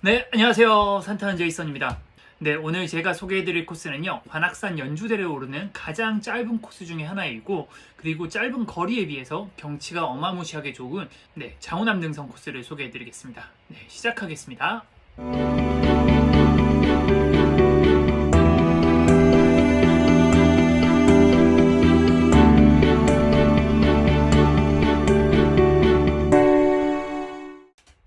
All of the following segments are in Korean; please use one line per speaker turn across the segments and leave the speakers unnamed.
네, 안녕하세요. 산타는 제이슨입니다. 네, 오늘 제가 소개해드릴 코스는요, 관악산 연주대를 오르는 가장 짧은 코스 중에 하나이고, 그리고 짧은 거리에 비해서 경치가 어마무시하게 좋은 자우남 능선 코스를 소개해드리겠습니다. 네, 시작하겠습니다.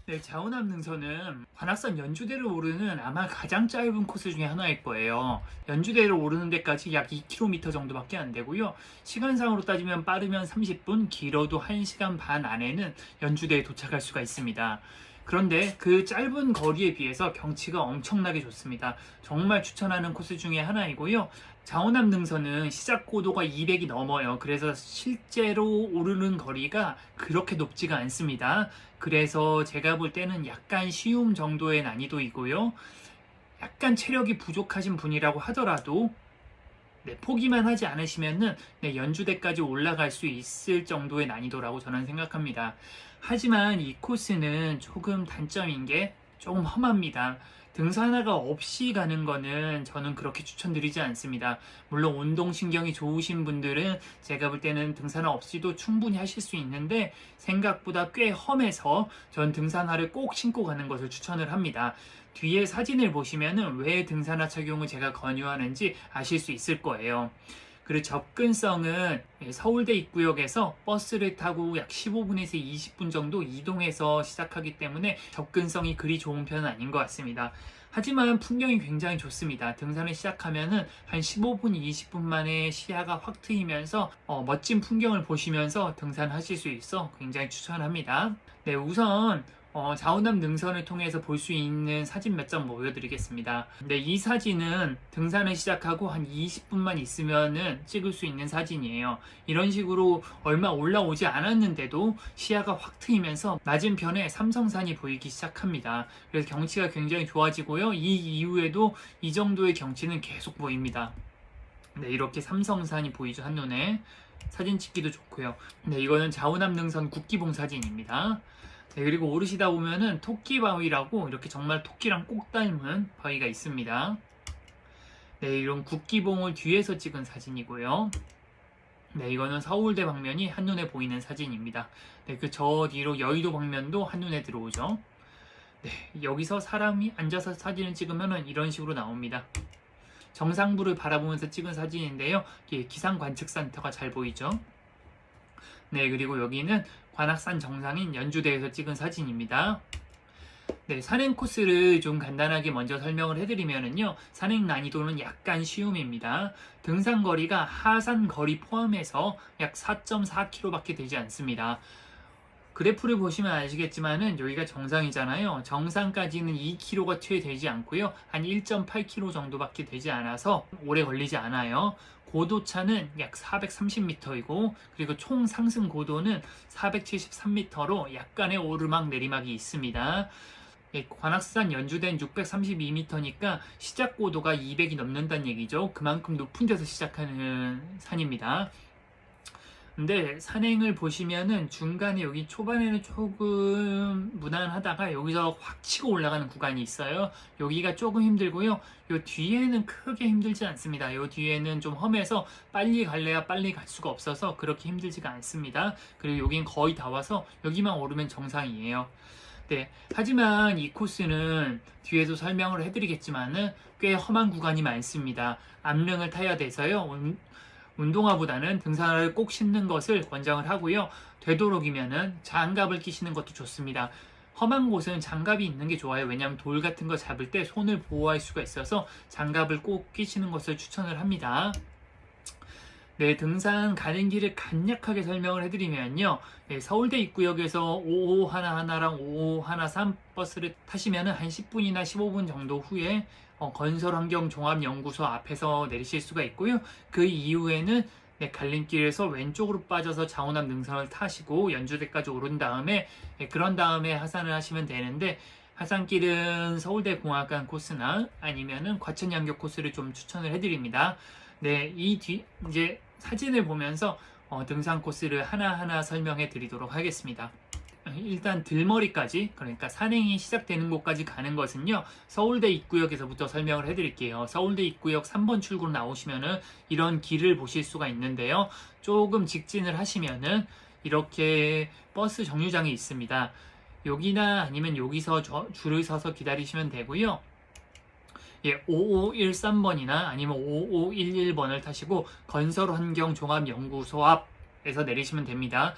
네, 자우남 능선은 관악산 연주대를 오르는 아마 가장 짧은 코스 중에 하나일 거예요. 연주대를 오르는 데까지 약 2km 정도밖에 안 되고요. 시간상으로 따지면 빠르면 30분, 길어도 1시간 반 안에는 연주대에 도착할 수가 있습니다. 그런데 그 짧은 거리에 비해서 경치가 엄청나게 좋습니다. 정말 추천하는 코스 중에 하나이고요. 자오남 능선은 시작 고도가 200이 넘어요. 그래서 실제로 오르는 거리가 그렇게 높지가 않습니다. 그래서 제가 볼 때는 약간 쉬움 정도의 난이도이고요. 약간 체력이 부족하신 분이라고 하더라도 포기만 하지 않으시면은 연주대까지 올라갈 수 있을 정도의 난이도라고 저는 생각합니다. 하지만 이 코스는 조금 단점인 게 조금 험합니다. 등산화가 없이 가는 거는 저는 그렇게 추천드리지 않습니다. 물론 운동신경이 좋으신 분들은 제가 볼 때는 등산화 없이도 충분히 하실 수 있는데 생각보다 꽤 험해서 전 등산화를 꼭 신고 가는 것을 추천을 합니다. 뒤에 사진을 보시면은 왜 등산화 착용을 제가 권유하는지 아실 수 있을 거예요. 그리고 접근성은 서울대 입구역에서 버스를 타고 약 15분에서 20분 정도 이동해서 시작하기 때문에 접근성이 그리 좋은 편은 아닌 것 같습니다. 하지만 풍경이 굉장히 좋습니다. 등산을 시작하면은 한 15분, 20분 만에 시야가 확 트이면서 멋진 풍경을 보시면서 등산하실 수 있어 굉장히 추천합니다. 네, 우선 자우남 능선을 통해서 볼 수 있는 사진 몇 장 보여드리겠습니다. 네, 이 사진은 등산을 시작하고 한 20분만 있으면은 찍을 수 있는 사진이에요. 이런 식으로 얼마 올라오지 않았는데도 시야가 확 트이면서 맞은편에 삼성산이 보이기 시작합니다. 그래서 경치가 굉장히 좋아지고요. 이 이후에도 이 정도의 경치는 계속 보입니다. 네, 이렇게 삼성산이 보이죠, 한눈에. 사진 찍기도 좋고요. 네, 이거는 자우남 능선 국기봉 사진입니다. 네, 그리고 오르시다 보면은 토끼 바위라고 이렇게 정말 토끼랑 꼭 닮은 바위가 있습니다. 네, 이런 국기봉을 뒤에서 찍은 사진이고요. 네, 이거는 서울대 방면이 한눈에 보이는 사진입니다. 네, 그 저 뒤로 여의도 방면도 한눈에 들어오죠. 네, 여기서 사람이 앉아서 사진을 찍으면은 이런 식으로 나옵니다. 정상부를 바라보면서 찍은 사진인데요. 기상관측센터가 잘 보이죠. 네, 그리고 여기는 관악산 정상인 연주대에서 찍은 사진입니다. 네, 산행 코스를 좀 간단하게 먼저 설명을 해드리면요. 산행 난이도는 약간 쉬움입니다. 등산 거리가 하산 거리 포함해서 약 4.4km밖에 되지 않습니다. 그래프를 보시면 아시겠지만은 여기가 정상이잖아요. 정상까지는 2km가 채 되지 않고요. 한 1.8km 정도밖에 되지 않아서 오래 걸리지 않아요. 고도차는 약 430m이고 그리고 총 상승 고도는 473m로 약간의 오르막 내리막이 있습니다. 관악산 연주대는 632m니까 시작 고도가 200이 넘는다는 얘기죠. 그만큼 높은 데서 시작하는 산입니다. 근데 산행을 보시면은 중간에 여기 초반에는 조금 무난하다가 여기서 확 치고 올라가는 구간이 있어요. 여기가 조금 힘들고요. 요 뒤에는 크게 힘들지 않습니다. 요 뒤에는 좀 험해서 빨리 갈래야 빨리 갈 수가 없어서 그렇게 힘들지가 않습니다. 그리고 여긴 거의 다 와서 여기만 오르면 정상이에요. 네, 하지만 이 코스는 뒤에도 설명을 해드리겠지만은 꽤 험한 구간이 많습니다. 암릉을 타야 돼서요. 운동화보다는 등산화를 꼭 신는 것을 권장을 하고요. 되도록이면은 장갑을 끼시는 것도 좋습니다. 험한 곳은 장갑이 있는 게 좋아요. 왜냐하면 돌 같은 거 잡을 때 손을 보호할 수가 있어서 장갑을 꼭 끼시는 것을 추천을 합니다. 네, 등산 가는 길을 간략하게 설명을 해드리면요. 네, 서울대 입구역에서 5511랑 5513 버스를 타시면 한 10분이나 15분 정도 후에 건설환경종합연구소 앞에서 내리실 수가 있고요. 그 이후에는 갈림길에서 왼쪽으로 빠져서 자오남 능선을 타시고 연주대까지 오른 다음에 그런 다음에 하산을 하시면 되는데 하산길은 서울대공학관 코스나 아니면은 과천양교 코스를 좀 추천을 해드립니다. 네, 이제 사진을 보면서 등산 코스를 하나하나 설명해 드리도록 하겠습니다. 일단 들머리까지, 그러니까 산행이 시작되는 곳까지 가는 것은요, 서울대 입구역에서부터 설명을 해드릴게요. 서울대 입구역 3번 출구로 나오시면은 이런 길을 보실 수가 있는데요. 조금 직진을 하시면은 이렇게 버스 정류장이 있습니다. 여기나 아니면 여기서 줄을 서서 기다리시면 되고요. 예, 5513번이나 아니면 5511번을 타시고 건설환경종합연구소 앞에서 내리시면 됩니다.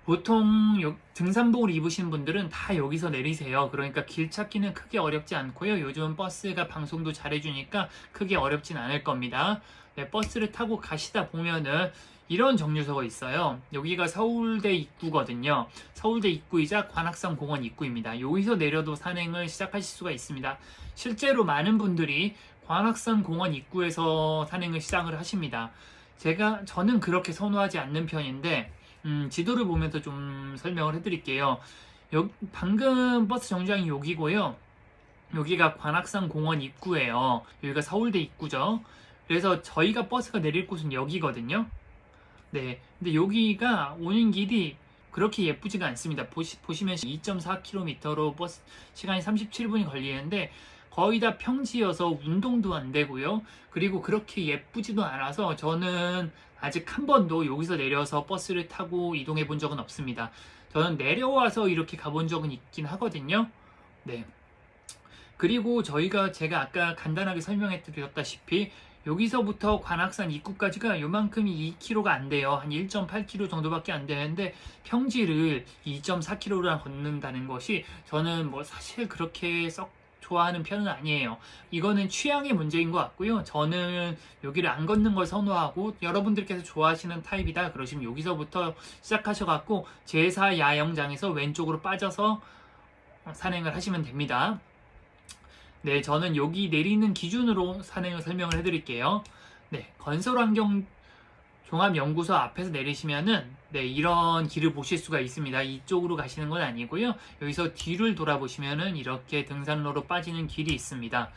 보통 등산복을 입으신 분들은 다 여기서 내리세요. 그러니까 길 찾기는 크게 어렵지 않고요. 요즘 버스가 방송도 잘해주니까 크게 어렵진 않을 겁니다. 네, 버스를 타고 가시다 보면은 이런 정류소가 있어요. 여기가 서울대 입구거든요. 서울대 입구이자 관악산 공원 입구입니다. 여기서 내려도 산행을 시작하실 수가 있습니다. 실제로 많은 분들이 관악산 공원 입구에서 산행을 시작을 하십니다. 저는 그렇게 선호하지 않는 편인데, 지도를 보면서 좀 설명을 해드릴게요. 방금 버스 정류장이 여기고요. 여기가 관악산 공원 입구예요. 여기가 서울대 입구죠. 그래서 저희가 버스가 내릴 곳은 여기거든요. 네, 근데 여기가 오는 길이 그렇게 예쁘지가 않습니다. 보시면 2.4km로 버스 시간이 37분이 걸리는데 거의 다 평지여서 운동도 안 되고요. 그리고 그렇게 예쁘지도 않아서 저는 아직 한 번도 여기서 내려서 버스를 타고 이동해 본 적은 없습니다. 저는 내려와서 이렇게 가본 적은 있긴 하거든요. 네. 그리고 제가 아까 간단하게 설명해 드렸다시피 여기서부터 관악산 입구까지가 요만큼이 2km가 안 돼요. 한 1.8km 정도밖에 안 되는데 평지를 2.4km를 걷는다는 것이 저는 뭐 사실 그렇게 썩 좋아하는 편은 아니에요. 이거는 취향의 문제인 것 같고요. 저는 여기를 안 걷는 걸 선호하고 여러분들께서 좋아하시는 타입이다 그러시면 여기서부터 시작하셔갖고 제4 야영장에서 왼쪽으로 빠져서 산행을 하시면 됩니다. 네, 저는 여기 내리는 기준으로 산행을 설명을 해드릴게요. 네, 건설환경종합연구소 앞에서 내리시면은 네, 이런 길을 보실 수가 있습니다. 이쪽으로 가시는 건 아니고요. 여기서 뒤를 돌아보시면은 이렇게 등산로로 빠지는 길이 있습니다.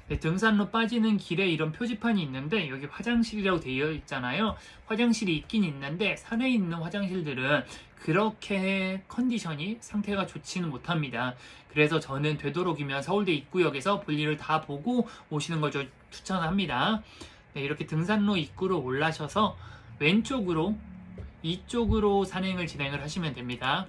네, 등산로 빠지는 길에 이런 표지판이 있는데 여기 화장실이라고 되어 있잖아요. 화장실이 있긴 있는데 산에 있는 화장실들은 그렇게 상태가 좋지는 못합니다. 그래서 저는 되도록이면 서울대 입구역에서 볼일을 다 보고 오시는 걸 추천합니다. 네, 이렇게 등산로 입구로 올라셔서 왼쪽으로 이쪽으로 산행을 진행을 하시면 됩니다.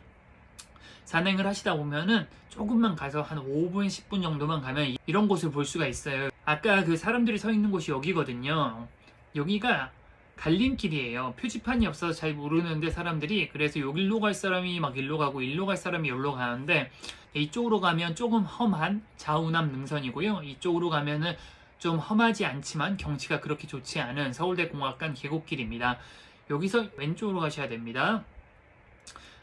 산행을 하시다 보면은 조금만 가서 한 5분, 10분 정도만 가면 이런 곳을 볼 수가 있어요. 아까 그 사람들이 서 있는 곳이 여기거든요. 여기가 갈림길이에요. 표지판이 없어서 잘 모르는데 사람들이 그래서 여기로 갈 사람이 막 일로 가고 일로 갈 사람이 여기로 가는데 이쪽으로 가면 조금 험한 좌우남 능선이고요. 이쪽으로 가면은 좀 험하지 않지만 경치가 그렇게 좋지 않은 서울대 공학관 계곡길입니다. 여기서 왼쪽으로 가셔야 됩니다.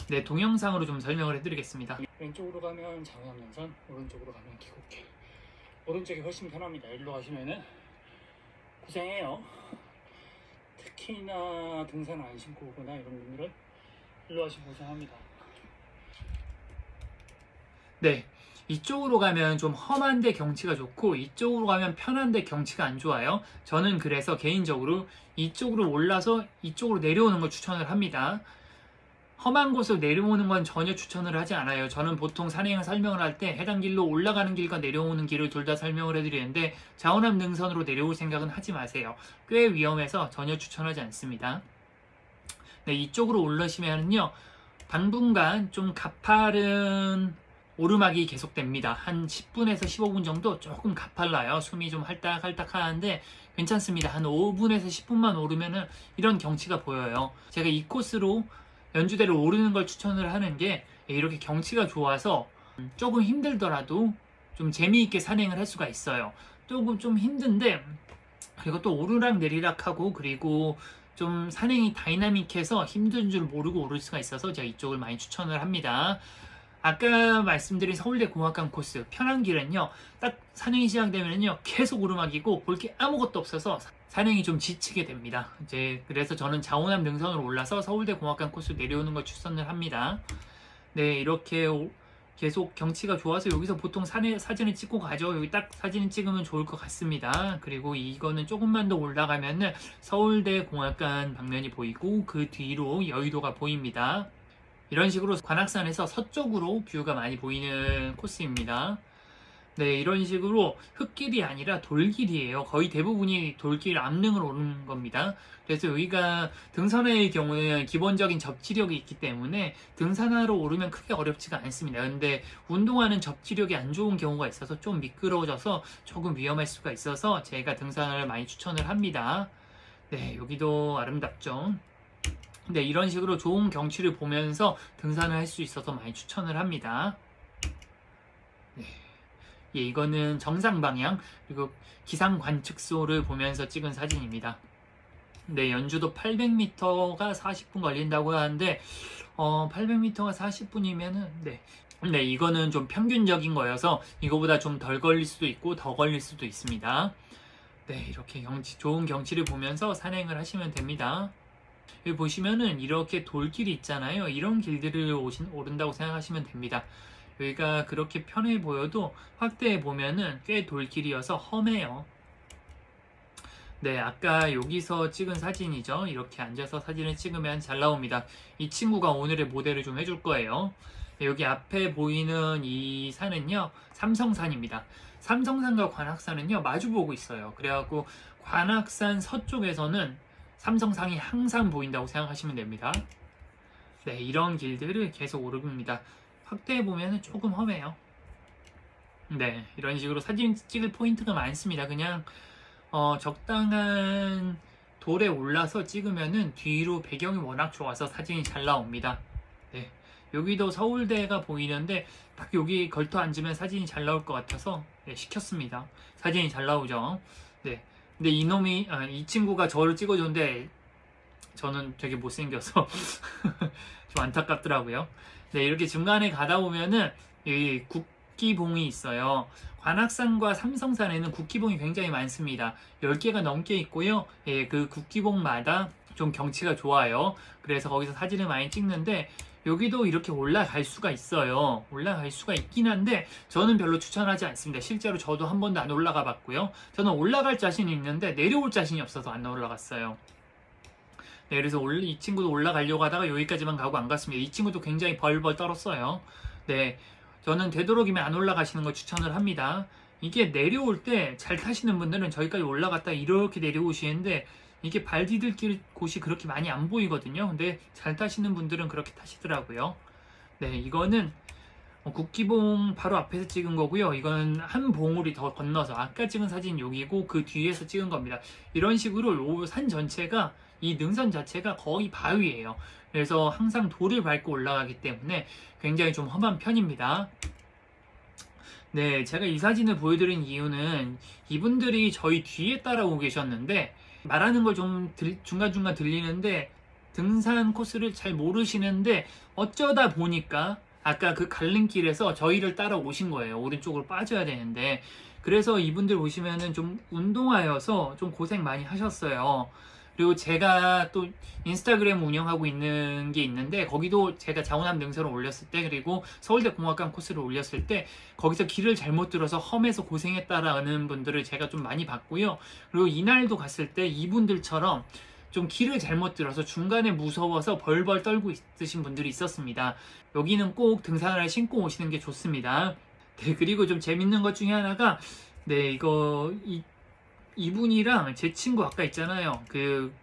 네, 동영상으로 좀 설명을 해드리겠습니다. 왼쪽으로 가면 좌우남 능선, 오른쪽으로 가면 계곡길. 오른쪽이 훨씬 편합니다. 일로 가시면은 고생해요. 특히나 등산 안 신고 오거나 이런 분들은 일로 가시면 고생합니다. 네, 이쪽으로 가면 좀 험한데 경치가 좋고 이쪽으로 가면 편한데 경치가 안 좋아요. 저는 그래서 개인적으로 이쪽으로 올라서 이쪽으로 내려오는 걸 추천을 합니다. 험한 곳으로 내려오는 건 전혀 추천을 하지 않아요. 저는 보통 산행을 설명을 할 때 해당 길로 올라가는 길과 내려오는 길을 둘 다 설명을 해드리는데 좌우남 능선으로 내려올 생각은 하지 마세요. 꽤 위험해서 전혀 추천하지 않습니다. 네, 이쪽으로 올라시면요 당분간 좀 가파른 오르막이 계속됩니다. 한 10분에서 15분 정도 조금 가팔라요. 숨이 좀 할딱할딱 하는데 괜찮습니다. 한 5분에서 10분만 오르면은 이런 경치가 보여요. 제가 이 코스로 연주대를 오르는 걸 추천을 하는 게 이렇게 경치가 좋아서 조금 힘들더라도 좀 재미있게 산행을 할 수가 있어요. 조금 좀 힘든데 그리고 또 오르락 내리락 하고 그리고 좀 산행이 다이나믹해서 힘든 줄 모르고 오를 수가 있어서 제가 이쪽을 많이 추천을 합니다. 아까 말씀드린 서울대 공학관 코스 편한 길은요 딱 산행이 시작되면요 계속 오르막이고 볼 게 아무것도 없어서 산행이 좀 지치게 됩니다. 그래서 저는 좌우남 능선으로 올라서 서울대 공학관 코스 내려오는 걸 추천을 합니다. 네, 이렇게 계속 경치가 좋아서 여기서 보통 사진을 찍고 가죠. 여기 딱 사진 찍으면 좋을 것 같습니다. 그리고 이거는 조금만 더 올라가면은 서울대 공학관 방면이 보이고 그 뒤로 여의도가 보입니다. 이런 식으로 관악산에서 서쪽으로 뷰가 많이 보이는 코스입니다. 네, 이런 식으로 흙길이 아니라 돌길이에요. 거의 대부분이 돌길 암릉을 오르는 겁니다. 그래서 여기가 등산화의 경우는 기본적인 접지력이 있기 때문에 등산화로 오르면 크게 어렵지가 않습니다. 근데 운동화는 접지력이 안 좋은 경우가 있어서 좀 미끄러워져서 조금 위험할 수가 있어서 제가 등산화를 많이 추천을 합니다. 네, 여기도 아름답죠. 네, 이런 식으로 좋은 경치를 보면서 등산을 할 수 있어서 많이 추천을 합니다. 네. 예, 이거는 정상 방향 그리고 기상 관측소를 보면서 찍은 사진입니다. 네, 연주도 800m가 40분 걸린다고 하는데 800m가 40분이면은 네, 이거는 좀 평균적인 거여서 이거보다 좀 덜 걸릴 수도 있고 더 걸릴 수도 있습니다. 네, 이렇게 좋은 경치를 보면서 산행을 하시면 됩니다. 여기 보시면은 이렇게 돌길이 있잖아요. 이런 길들을 오른다고 생각하시면 됩니다. 여기가 그렇게 편해 보여도 확대해 보면은 꽤 돌길이어서 험해요. 네, 아까 여기서 찍은 사진이죠. 이렇게 앉아서 사진을 찍으면 잘 나옵니다. 이 친구가 오늘의 모델을 좀 해줄 거예요. 네, 여기 앞에 보이는 이 산은요, 삼성산입니다. 삼성산과 관악산은요, 마주보고 있어요. 그래갖고 관악산 서쪽에서는 삼성산이 항상 보인다고 생각하시면 됩니다. 네, 이런 길들을 계속 오릅니다. 확대해 보면 조금 험해요. 네, 이런 식으로 사진 찍을 포인트가 많습니다. 그냥 적당한 돌에 올라서 찍으면은 뒤로 배경이 워낙 좋아서 사진이 잘 나옵니다. 네, 여기도 서울대가 보이는데 딱 여기 걸터 앉으면 사진이 잘 나올 것 같아서 네, 시켰습니다. 사진이 잘 나오죠. 네, 근데 이 친구가 저를 찍어줬는데 저는 되게 못생겨서 좀 안타깝더라고요. 네, 이렇게 중간에 가다 보면은 이 국기봉이 있어요. 관악산과 삼성산에는 국기봉이 굉장히 많습니다. 10개가 넘게 있고요. 예, 그 국기봉마다 좀 경치가 좋아요. 그래서 거기서 사진을 많이 찍는데 여기도 이렇게 올라갈 수가 있어요. 올라갈 수가 있긴 한데 저는 별로 추천하지 않습니다. 실제로 저도 한 번도 안 올라가 봤고요. 저는 올라갈 자신이 있는데 내려올 자신이 없어서 안 올라갔어요. 네, 그래서 이 친구도 올라가려고 하다가 여기까지만 가고 안 갔습니다. 이 친구도 굉장히 벌벌 떨었어요. 네, 저는 되도록이면 안 올라가시는 걸 추천을 합니다. 이게 내려올 때 잘 타시는 분들은 저기까지 올라갔다 이렇게 내려오시는데 이게 발 디딜 곳이 그렇게 많이 안 보이거든요. 근데 잘 타시는 분들은 그렇게 타시더라고요. 네, 이거는 국기봉 바로 앞에서 찍은 거고요. 이건 한 봉우리 더 건너서 아까 찍은 사진 여기고 그 뒤에서 찍은 겁니다. 이런 식으로 산 전체가 이 능선 자체가 거의 바위예요. 그래서 항상 돌을 밟고 올라가기 때문에 굉장히 좀 험한 편입니다. 네, 제가 이 사진을 보여드린 이유는 이분들이 저희 뒤에 따라오고 계셨는데 말하는 걸 좀 중간중간 들리는데 등산 코스를 잘 모르시는데 어쩌다 보니까 아까 그 갈림길에서 저희를 따라오신 거예요. 오른쪽으로 빠져야 되는데 그래서 이분들 보시면은 좀 운동하여서 좀 고생 많이 하셨어요. 그리고 제가 또 인스타그램 운영하고 있는 게 있는데 거기도 제가 자우남 능선을 올렸을 때 그리고 서울대 공학관 코스를 올렸을 때 거기서 길을 잘못 들어서 험해서 고생했다라는 분들을 제가 좀 많이 봤고요. 그리고 이날도 갔을 때 이분들처럼 좀 길을 잘못 들어서 중간에 무서워서 벌벌 떨고 있으신 분들이 있었습니다. 여기는 꼭 등산화를 신고 오시는 게 좋습니다. 네, 그리고 좀 재밌는 것 중에 하나가 네, 이분이랑 제 친구 아까 있잖아요. 그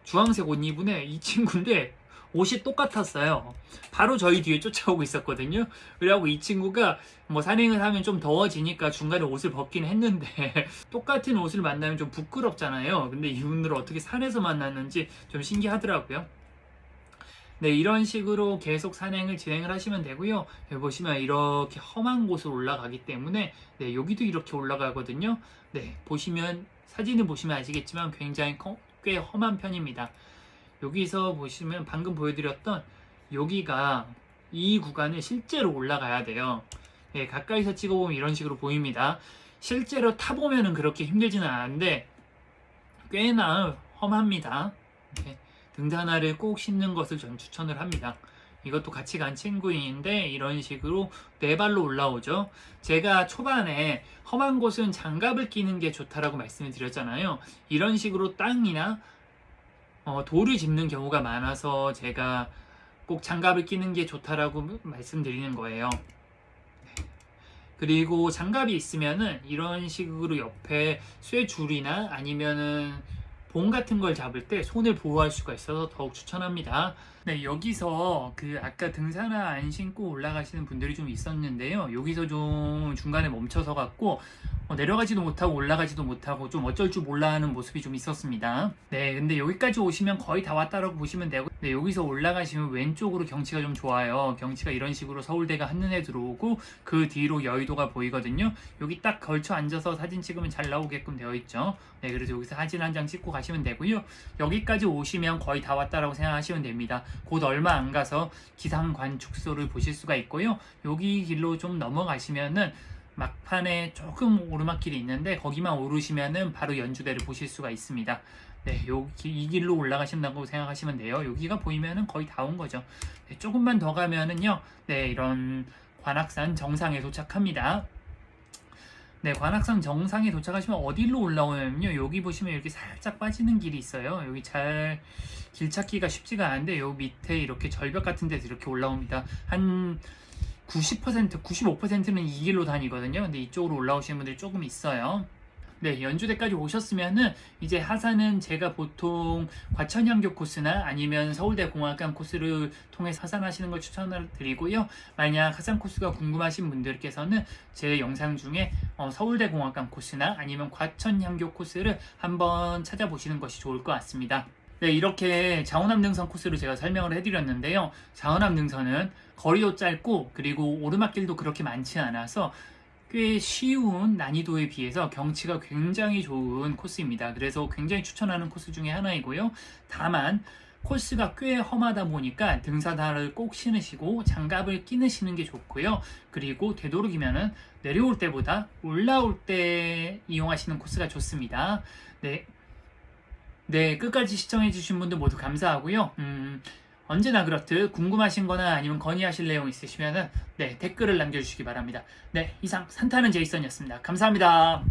주황색 옷 입은 이 친구인데 옷이 똑같았어요. 바로 저희 뒤에 쫓아오고 있었거든요. 그래갖고 이 친구가 뭐 산행을 하면 좀 더워지니까 중간에 옷을 벗긴 했는데 똑같은 옷을 만나면 좀 부끄럽잖아요. 근데 이분들은 어떻게 산에서 만났는지 좀 신기하더라고요. 네, 이런 식으로 계속 산행을 진행을 하시면 되고요. 여기 보시면 이렇게 험한 곳을 올라가기 때문에 네, 여기도 이렇게 올라가거든요. 네, 보시면 사진을 보시면 아시겠지만 굉장히 꽤 험한 편입니다. 여기서 보시면 방금 보여드렸던 여기가 이 구간을 실제로 올라가야 돼요. 네, 가까이서 찍어보면 이런 식으로 보입니다. 실제로 타보면은 그렇게 힘들지는 않은데 꽤나 험합니다. 네, 등산화를 꼭 신는 것을 전 추천을 합니다. 이것도 같이 간 친구인데 이런 식으로 네 발로 올라오죠. 제가 초반에 험한 곳은 장갑을 끼는 게 좋다라고 말씀을 드렸잖아요. 이런 식으로 땅이나 돌을 짚는 경우가 많아서 제가 꼭 장갑을 끼는 게 좋다라고 말씀드리는 거예요. 그리고 장갑이 있으면은 이런 식으로 옆에 쇠줄이나 아니면은 봉 같은 걸 잡을 때 손을 보호할 수가 있어서 더욱 추천합니다. 네, 여기서 그 아까 등산화 안 신고 올라가시는 분들이 좀 있었는데요. 여기서 좀 중간에 멈춰서 갖고 내려가지도 못하고 올라가지도 못하고 좀 어쩔 줄 몰라 하는 모습이 좀 있었습니다. 네, 근데 여기까지 오시면 거의 다 왔다라고 보시면 되고, 네, 여기서 올라가시면 왼쪽으로 경치가 좀 좋아요. 경치가 이런 식으로 서울대가 한눈에 들어오고 그 뒤로 여의도가 보이거든요. 여기 딱 걸쳐 앉아서 사진 찍으면 잘 나오게끔 되어 있죠. 네, 그래서 여기서 사진 한 장 찍고 가시면 되고요. 여기까지 오시면 거의 다 왔다라고 생각하시면 됩니다. 곧 얼마 안 가서 기상관 축소를 보실 수가 있고요. 여기 길로 좀 넘어가시면은 막판에 조금 오르막길이 있는데 거기만 오르시면은 바로 연주대를 보실 수가 있습니다. 네, 이 길로 올라가신다고 생각하시면 돼요. 여기가 보이면은 거의 다 온 거죠. 네, 조금만 더 가면은요, 네, 이런 관악산 정상에 도착합니다. 네, 관악산 정상에 도착하시면 어디로 올라오냐면요, 여기 보시면 이렇게 살짝 빠지는 길이 있어요. 여기 잘 길 찾기가 쉽지가 않은데 여기 밑에 이렇게 절벽 같은 데서 이렇게 올라옵니다. 한 90%, 95%는 이 길로 다니거든요. 근데 이쪽으로 올라오시는 분들이 조금 있어요. 네, 연주대까지 오셨으면은 이제 하산은 제가 보통 과천향교 코스나 아니면 서울대 공학관 코스를 통해서 하산하시는 걸 추천을 드리고요. 만약 하산 코스가 궁금하신 분들께서는 제 영상 중에 서울대 공학관 코스나 아니면 과천향교 코스를 한번 찾아보시는 것이 좋을 것 같습니다. 네, 이렇게 자원암능선 코스를 제가 설명을 해드렸는데요. 자원암능선은 거리도 짧고 그리고 오르막길도 그렇게 많지 않아서 꽤 쉬운 난이도에 비해서 경치가 굉장히 좋은 코스입니다. 그래서 굉장히 추천하는 코스 중에 하나이고요. 다만 코스가 꽤 험하다 보니까 등산화를 꼭 신으시고 장갑을 끼시는 게 좋고요. 그리고 되도록이면은 내려올 때보다 올라올 때 이용하시는 코스가 좋습니다. 네, 끝까지 시청해주신 분들 모두 감사하고요. 언제나 그렇듯 궁금하신 거나 아니면 건의하실 내용 있으시면은 네, 댓글을 남겨주시기 바랍니다. 네, 이상 산타는 제이슨이었습니다. 감사합니다.